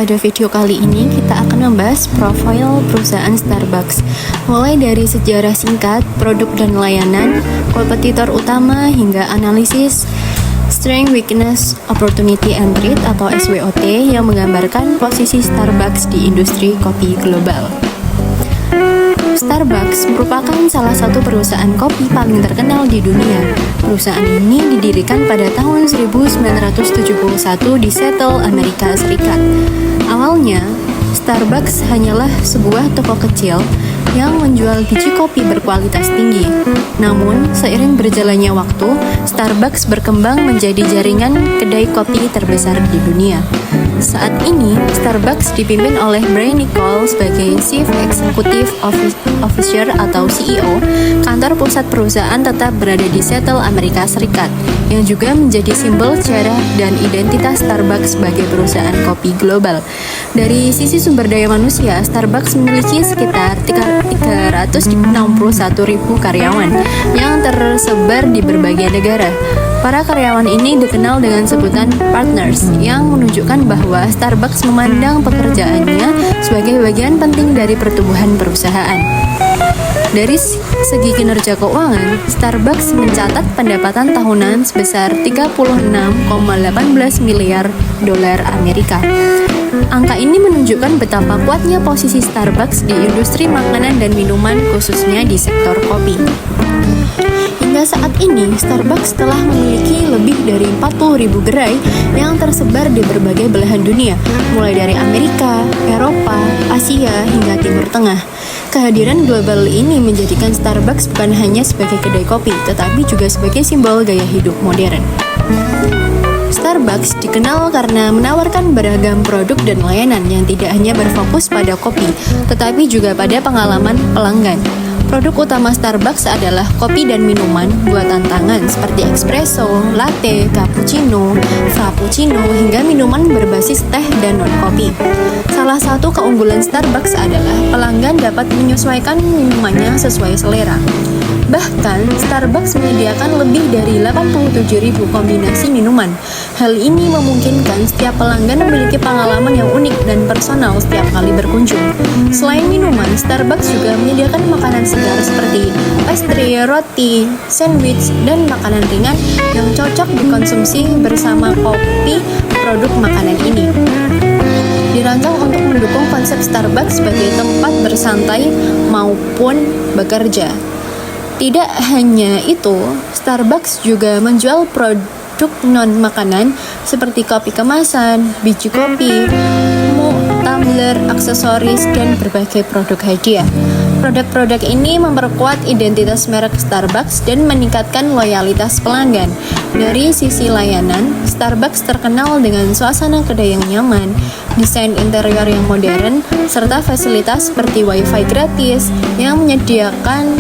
pada video kali ini kita akan membahas profil perusahaan Starbucks. Mulai dari sejarah singkat, produk dan layanan, kompetitor utama hingga analisis Strength, Weakness, Opportunity and Threat atau SWOT yang menggambarkan posisi Starbucks di industri kopi global. Starbucks merupakan salah satu perusahaan kopi paling terkenal di dunia. Perusahaan ini didirikan pada tahun 1971 di Seattle, Amerika Serikat. Awalnya, Starbucks hanyalah sebuah toko kecil yang menjual biji kopi berkualitas tinggi. Namun, seiring berjalannya waktu, Starbucks berkembang menjadi jaringan kedai kopi terbesar di dunia. Saat ini, Starbucks dipimpin oleh Brian Niccol sebagai Chief Executive Officer atau CEO. Kantor pusat perusahaan tetap berada di Seattle, Amerika Serikat, yang juga menjadi simbol sejarah dan identitas Starbucks sebagai perusahaan kopi global. Dari sisi sumber daya manusia, Starbucks memiliki sekitar 361.000 karyawan yang tersebar di berbagai negara. Para karyawan ini dikenal dengan sebutan partners, yang menunjukkan bahwa Starbucks memandang pekerjaannya sebagai bagian penting dari pertumbuhan perusahaan. Dari segi kinerja keuangan, Starbucks mencatat pendapatan tahunan sebesar 36,18 miliar dolar Amerika. Angka ini menunjukkan betapa kuatnya posisi Starbucks di industri makanan dan minuman, khususnya di sektor kopi. Hingga saat ini, Starbucks telah memiliki lebih dari 40.000 gerai yang tersebar di berbagai belahan dunia, mulai dari Amerika, Eropa, Asia, hingga Timur Tengah. Kehadiran global ini menjadikan Starbucks bukan hanya sebagai kedai kopi, tetapi juga sebagai simbol gaya hidup modern. Starbucks dikenal karena menawarkan beragam produk dan layanan yang tidak hanya berfokus pada kopi, tetapi juga pada pengalaman pelanggan. Produk utama Starbucks adalah kopi dan minuman buatan tangan seperti espresso, latte, cappuccino, frappuccino, hingga minuman berbasis teh dan non-kopi. Salah satu keunggulan Starbucks adalah pelanggan dapat menyesuaikan minumannya sesuai selera. Bahkan, Starbucks menyediakan lebih dari 87.000 kombinasi minuman. Hal ini memungkinkan setiap pelanggan memiliki pengalaman yang unik dan personal setiap kali berkunjung. Selain minuman, Starbucks juga menyediakan makanan segar seperti pastry, roti, sandwich, dan makanan ringan yang cocok dikonsumsi bersama kopi. Produk makanan ini dirancang untuk mendukung konsep Starbucks sebagai tempat bersantai maupun bekerja. Tidak hanya itu, Starbucks juga menjual produk non-makanan seperti kopi kemasan, biji kopi, mug, tumbler, aksesoris, dan berbagai produk hadiah. Produk-produk ini memperkuat identitas merek Starbucks dan meningkatkan loyalitas pelanggan. Dari sisi layanan, Starbucks terkenal dengan suasana kedai yang nyaman, desain interior yang modern, serta fasilitas seperti Wi-Fi gratis yang menjadikan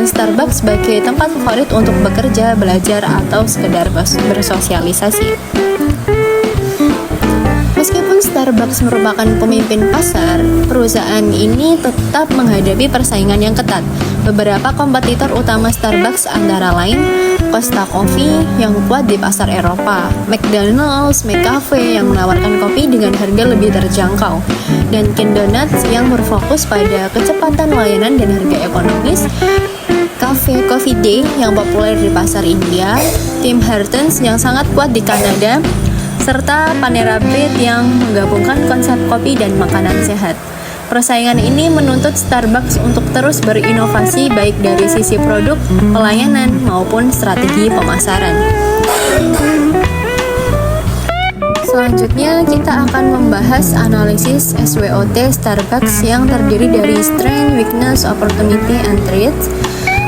Starbucks sebagai tempat favorit untuk bekerja, belajar, atau sekedar bersosialisasi. Meskipun Starbucks merupakan pemimpin pasar, perusahaan ini tetap menghadapi persaingan yang ketat. Beberapa kompetitor utama Starbucks antara lain Costa Coffee yang kuat di pasar Eropa, McDonald's, McCafe yang menawarkan kopi dengan harga lebih terjangkau, dan Dunkin' Donuts yang berfokus pada kecepatan layanan dan harga ekonomis, Cafe Coffee Day yang populer di pasar India, Tim Hortons yang sangat kuat di Kanada, serta Panera Bread yang menggabungkan konsep kopi dan makanan sehat. Persaingan ini menuntut Starbucks untuk terus berinovasi baik dari sisi produk, pelayanan, maupun strategi pemasaran. Selanjutnya, kita akan membahas analisis SWOT Starbucks yang terdiri dari Strength, Weakness, Opportunity, and Threat.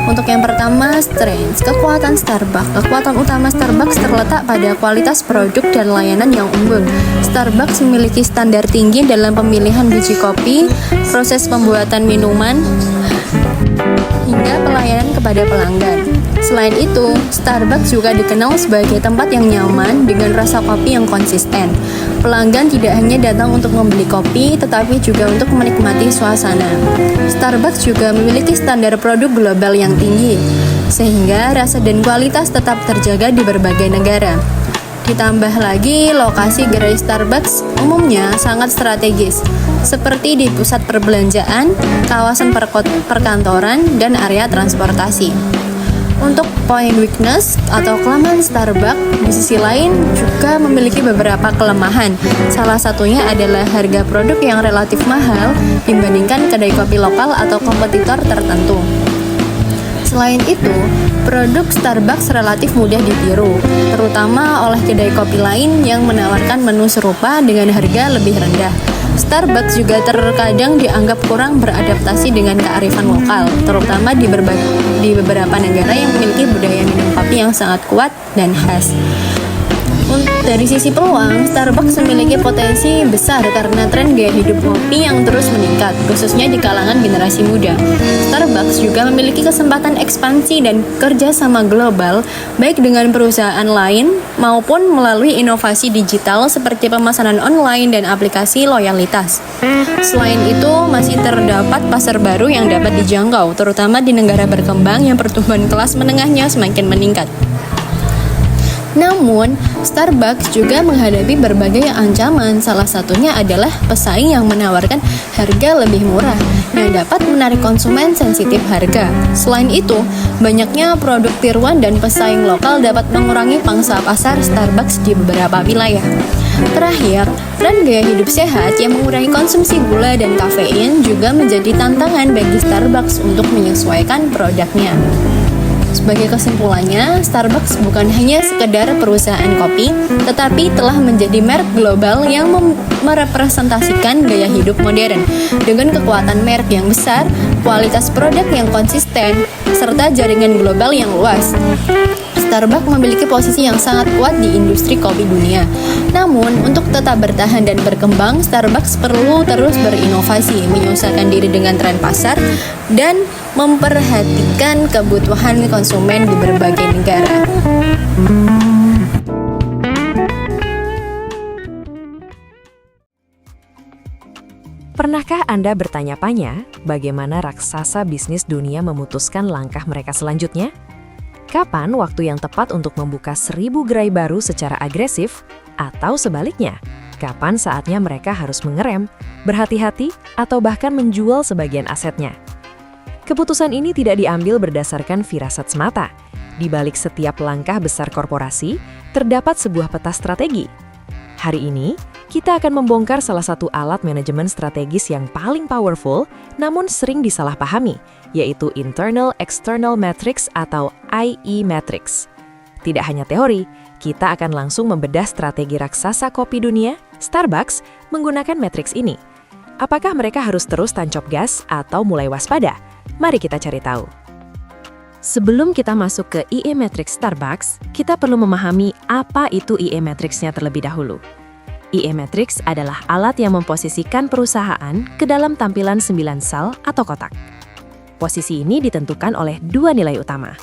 Untuk yang pertama, strength, kekuatan Starbucks. Kekuatan utama Starbucks terletak pada kualitas produk dan layanan yang unggul. Starbucks memiliki standar tinggi dalam pemilihan biji kopi, proses pembuatan minuman, hingga pelayanan kepada pelanggan. Selain itu, Starbucks juga dikenal sebagai tempat yang nyaman dengan rasa kopi yang konsisten. Pelanggan tidak hanya datang untuk membeli kopi, tetapi juga untuk menikmati suasana. Starbucks juga memiliki standar produk global yang tinggi, sehingga rasa dan kualitas tetap terjaga di berbagai negara. Ditambah lagi, lokasi gerai Starbucks umumnya sangat strategis, seperti di pusat perbelanjaan, kawasan perkantoran, dan area transportasi. Untuk point weakness atau kelemahan Starbucks, di sisi lain juga memiliki beberapa kelemahan. Salah satunya adalah harga produk yang relatif mahal dibandingkan kedai kopi lokal atau kompetitor tertentu. Selain itu, produk Starbucks relatif mudah ditiru, terutama oleh kedai kopi lain yang menawarkan menu serupa dengan harga lebih rendah. Starbucks juga terkadang dianggap kurang beradaptasi dengan kearifan lokal, terutama di beberapa negara yang memiliki budaya minum kopi yang sangat kuat dan khas. Dari sisi peluang, Starbucks memiliki potensi besar karena tren gaya hidup kopi yang terus meningkat, khususnya di kalangan generasi muda. Starbucks juga memiliki kesempatan ekspansi dan kerjasama global, baik dengan perusahaan lain maupun melalui inovasi digital seperti pemesanan online dan aplikasi loyalitas. Selain itu, masih terdapat pasar baru yang dapat dijangkau, terutama di negara berkembang yang pertumbuhan kelas menengahnya semakin meningkat. Namun, Starbucks juga menghadapi berbagai ancaman. Salah satunya adalah pesaing yang menawarkan harga lebih murah yang dapat menarik konsumen sensitif harga. Selain itu, banyaknya produk tiruan dan pesaing lokal dapat mengurangi pangsa pasar Starbucks di beberapa wilayah. Terakhir, tren gaya hidup sehat yang mengurangi konsumsi gula dan kafein juga menjadi tantangan bagi Starbucks untuk menyesuaikan produknya. Sebagai kesimpulannya, Starbucks bukan hanya sekedar perusahaan kopi, tetapi telah menjadi merek global yang merepresentasikan gaya hidup modern. Dengan kekuatan merek yang besar, kualitas produk yang konsisten, serta jaringan global yang luas, Starbucks memiliki posisi yang sangat kuat di industri kopi dunia. Namun, untuk tetap bertahan dan berkembang, Starbucks perlu terus berinovasi, menyesuaikan diri dengan tren pasar, dan memperhatikan kebutuhan konsumen di berbagai negara. Pernahkah Anda bertanya-tanya bagaimana raksasa bisnis dunia memutuskan langkah mereka selanjutnya? Kapan waktu yang tepat untuk membuka 1000 gerai baru secara agresif? Atau sebaliknya, kapan saatnya mereka harus mengerem, berhati-hati, atau bahkan menjual sebagian asetnya? Keputusan ini tidak diambil berdasarkan firasat semata. Di balik setiap langkah besar korporasi, terdapat sebuah peta strategi. Hari ini, kita akan membongkar salah satu alat manajemen strategis yang paling powerful, namun sering disalahpahami, yaitu Internal External Matrix atau IE Matrix. Tidak hanya teori, kita akan langsung membedah strategi raksasa kopi dunia, Starbucks, menggunakan matriks ini. Apakah mereka harus terus tancap gas atau mulai waspada? Mari kita cari tahu. Sebelum kita masuk ke IE Matrix Starbucks, kita perlu memahami apa itu IE Matrix-nya terlebih dahulu. IE Matrix adalah alat yang memposisikan perusahaan ke dalam tampilan 9 sel atau kotak. Posisi ini ditentukan oleh dua nilai utama.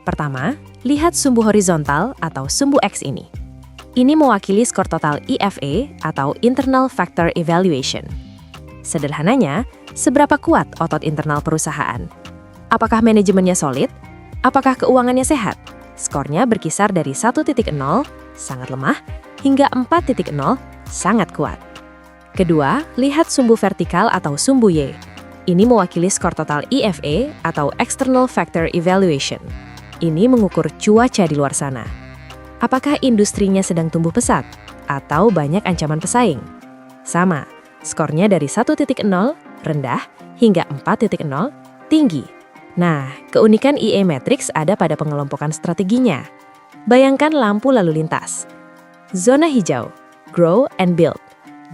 Pertama, lihat sumbu horizontal atau sumbu X ini. Ini mewakili skor total IFE atau Internal Factor Evaluation. Sederhananya, seberapa kuat otot internal perusahaan? Apakah manajemennya solid? Apakah keuangannya sehat? Skornya berkisar dari 1.0, sangat lemah, hingga 4.0, sangat kuat. Kedua, lihat sumbu vertikal atau sumbu Y. Ini mewakili skor total IFE atau External Factor Evaluation. Ini mengukur cuaca di luar sana. Apakah industrinya sedang tumbuh pesat? Atau banyak ancaman pesaing? Sama, skornya dari 1.0, rendah, hingga 4.0, tinggi. Nah, keunikan IE Matrix ada pada pengelompokan strateginya. Bayangkan lampu lalu lintas. Zona hijau, grow and build.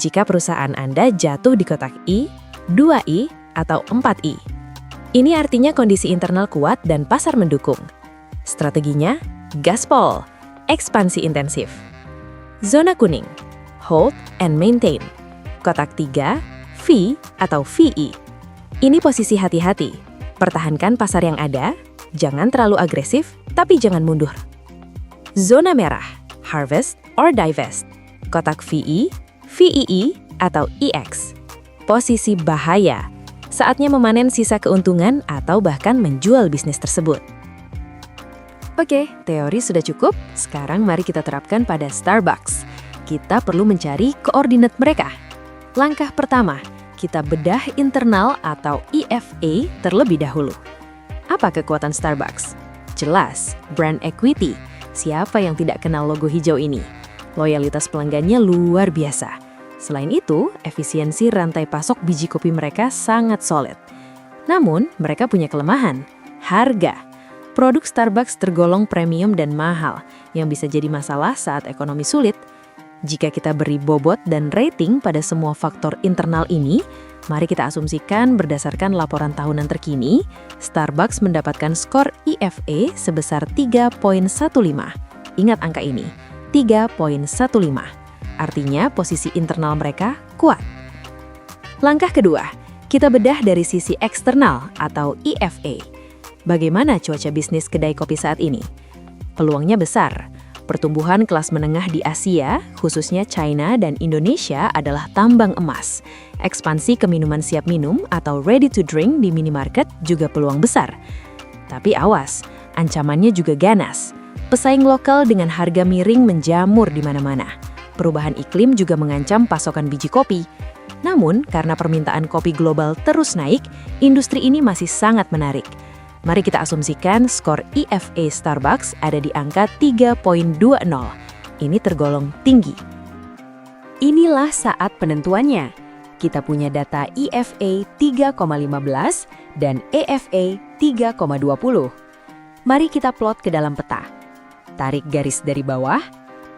Jika perusahaan Anda jatuh di kotak I, 2I, atau 4I. Ini artinya kondisi internal kuat dan pasar mendukung. Strateginya, gaspol, ekspansi intensif. Zona kuning, hold and maintain. Kotak 3, V atau VI. Ini posisi hati-hati. Pertahankan pasar yang ada, jangan terlalu agresif, tapi jangan mundur. Zona merah, harvest or divest. Kotak VI, VII atau EX. Posisi bahaya. Saatnya memanen sisa keuntungan atau bahkan menjual bisnis tersebut. Oke, teori sudah cukup. Sekarang mari kita terapkan pada Starbucks. Kita perlu mencari koordinat mereka. Langkah pertama, kita bedah internal atau EFA terlebih dahulu. Apa kekuatan Starbucks? Jelas, brand equity. Siapa yang tidak kenal logo hijau ini? Loyalitas pelanggannya luar biasa. Selain itu, efisiensi rantai pasok biji kopi mereka sangat solid. Namun, mereka punya kelemahan, harga. Produk Starbucks tergolong premium dan mahal, yang bisa jadi masalah saat ekonomi sulit. Jika kita beri bobot dan rating pada semua faktor internal ini, mari kita asumsikan berdasarkan laporan tahunan terkini, Starbucks mendapatkan skor EFA sebesar 3.15. Ingat angka ini, 3.15. Artinya posisi internal mereka kuat. Langkah kedua, kita bedah dari sisi eksternal atau EFA. Bagaimana cuaca bisnis kedai kopi saat ini? Peluangnya besar. Pertumbuhan kelas menengah di Asia, khususnya China dan Indonesia adalah tambang emas. Ekspansi ke minuman siap minum atau ready to drink di minimarket juga peluang besar. Tapi awas, ancamannya juga ganas. Pesaing lokal dengan harga miring menjamur di mana-mana. Perubahan iklim juga mengancam pasokan biji kopi. Namun, karena permintaan kopi global terus naik, industri ini masih sangat menarik. Mari kita asumsikan skor EFA Starbucks ada di angka 3.20. Ini tergolong tinggi. Inilah saat penentuannya. Kita punya data EFA 3,15 dan EFA 3,20. Mari kita plot ke dalam peta. Tarik garis dari bawah,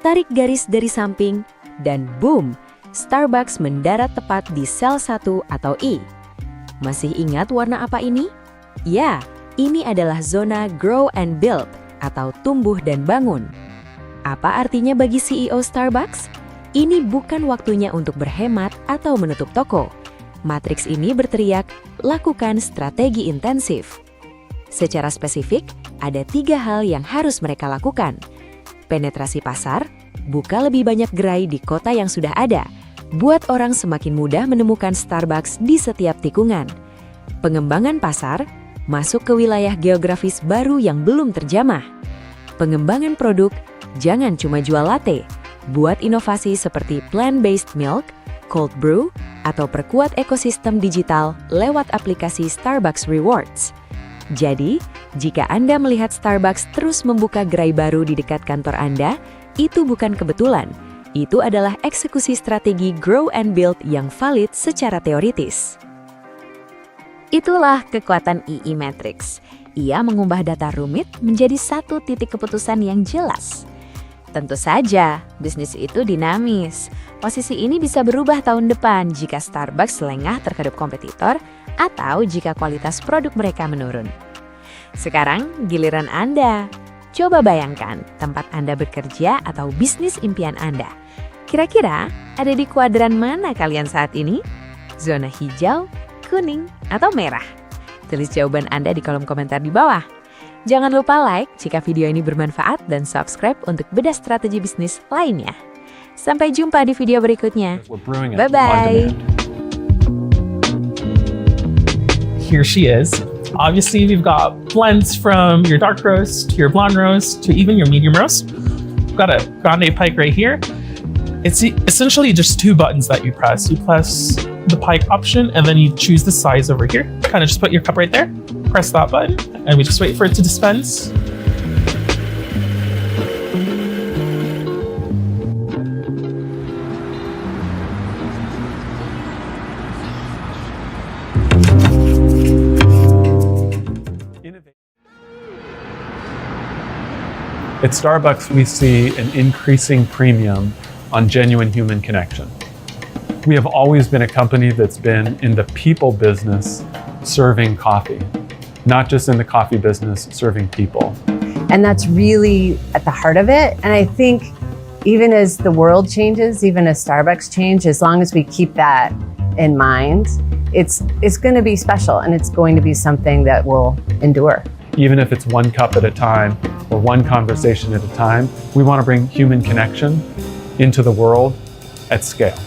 tarik garis dari samping, dan boom, Starbucks mendarat tepat di sel 1 atau E. Masih ingat warna apa ini? Ya, ini adalah zona grow and build atau tumbuh dan bangun. Apa artinya bagi CEO Starbucks? Ini bukan waktunya untuk berhemat atau menutup toko. Matriks ini berteriak, lakukan strategi intensif. Secara spesifik, ada 3 hal yang harus mereka lakukan. Penetrasi pasar, buka lebih banyak gerai di kota yang sudah ada. Buat orang semakin mudah menemukan Starbucks di setiap tikungan. Pengembangan pasar, masuk ke wilayah geografis baru yang belum terjamah. Pengembangan produk, jangan cuma jual latte. Buat inovasi seperti plant-based milk, cold brew, atau perkuat ekosistem digital lewat aplikasi Starbucks Rewards. Jadi, jika Anda melihat Starbucks terus membuka gerai baru di dekat kantor Anda, itu bukan kebetulan. Itu adalah eksekusi strategi grow and build yang valid secara teoritis. Itulah kekuatan EE Matrix. Ia mengubah data rumit menjadi satu titik keputusan yang jelas. Tentu saja, bisnis itu dinamis. Posisi ini bisa berubah tahun depan jika Starbucks lengah terhadap kompetitor atau jika kualitas produk mereka menurun. Sekarang, giliran Anda. Coba bayangkan tempat Anda bekerja atau bisnis impian Anda. Kira-kira ada di kuadran mana kalian saat ini? Zona hijau, kuning, atau merah? Tulis jawaban Anda di kolom komentar di bawah. Jangan lupa like jika video ini bermanfaat dan subscribe untuk bedah strategi bisnis lainnya. Sampai jumpa di video berikutnya. Bye-bye. Here she is. Obviously, we've got blends from your dark roast to your blonde roast to even your medium roast. We've got a grande pike right here. It's essentially just 2 buttons that you press. You press the pike option and then you choose the size over here. Kind of just put your cup right there, press that button, and we just wait for it to dispense. At Starbucks, we see an increasing premium on genuine human connection. We have always been a company that's been in the people business serving coffee, not just in the coffee business serving people. And that's really at the heart of it. And I think even as the world changes, even as Starbucks change, as long as we keep that in mind, it's going to be special and it's going to be something that will endure. Even if it's 1 cup at a time or 1 conversation at a time, we want to bring human connection into the world at scale.